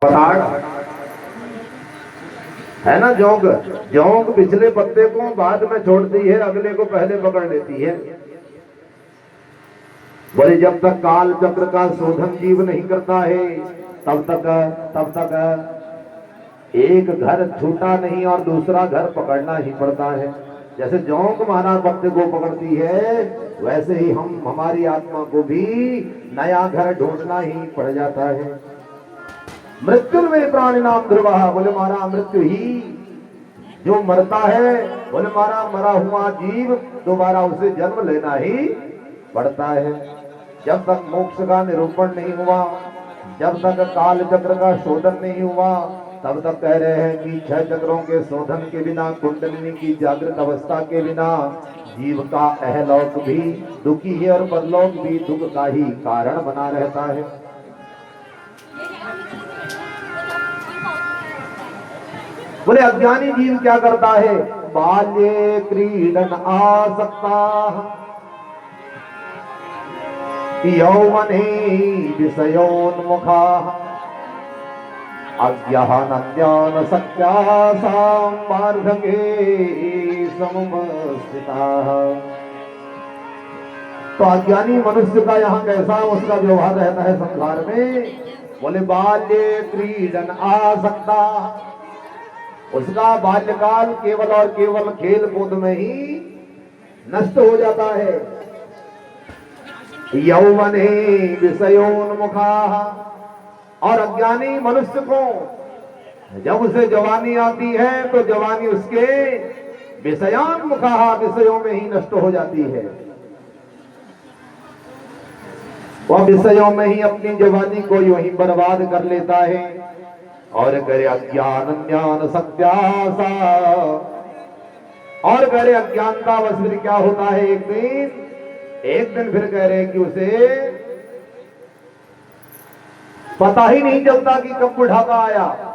पताड़ है ना, जोंक जोंक पिछले पत्ते को बाद में छोड़ती है, अगले को पहले पकड़ लेती है। बोले जब तक काल चक्र का शोधन जीव नहीं करता है तब तक एक घर छूटा नहीं और दूसरा घर पकड़ना ही पड़ता है। जैसे जोंक महाराज पत्ते को पकड़ती है, वैसे ही हमारी आत्मा को भी नया घर ढूंढना ही पड़ जाता है। मृत्यु में प्राणी नाम ध्रुवा, बोले मारा मृत्यु ही जो मरता है, बोले मारा मरा हुआ जीव दोबारा उसे जन्म लेना ही पड़ता है। जब तक मोक्ष का निरूपण नहीं हुआ, जब तक काल चक्र का शोधन नहीं हुआ, तब तक कह रहे हैं कि 6 चक्रों के शोधन के बिना, कुंडलिनी की जागृत अवस्था के बिना जीव का अहलोक भी दुखी है और परलोक भी दुख का ही कारण बना रहता है। बोले अज्ञानी जीव क्या करता है? बाल्ये क्रीडन आसक्ता यौवने विषयोन्मुखा अज्ञानज्ञान सत्यासां वार्धके समुपस्थिताः। तो अज्ञानी मनुष्य का यहाँ कैसा उसका व्यवहार रहता है संसार में? बोले बाल्ये क्रीडन आसक्ता, उसका बाल्यकाल केवल और केवल खेल कूद में ही नष्ट हो जाता है। यौवने विषयोन्मुखा, और अज्ञानी मनुष्य को जब उसे जवानी आती है तो जवानी उसके विषयोन्मुखा, विषयों में ही नष्ट हो जाती है। वह विषयों में ही अपनी जवानी को यूं ही बर्बाद कर लेता है। और करे अज्ञान ज्ञान सत्यासा, और करे अज्ञानता बस फिर क्या होता है, एक दिन फिर कह रहे कि उसे पता ही नहीं चलता कि कब बुढ़ापा आया।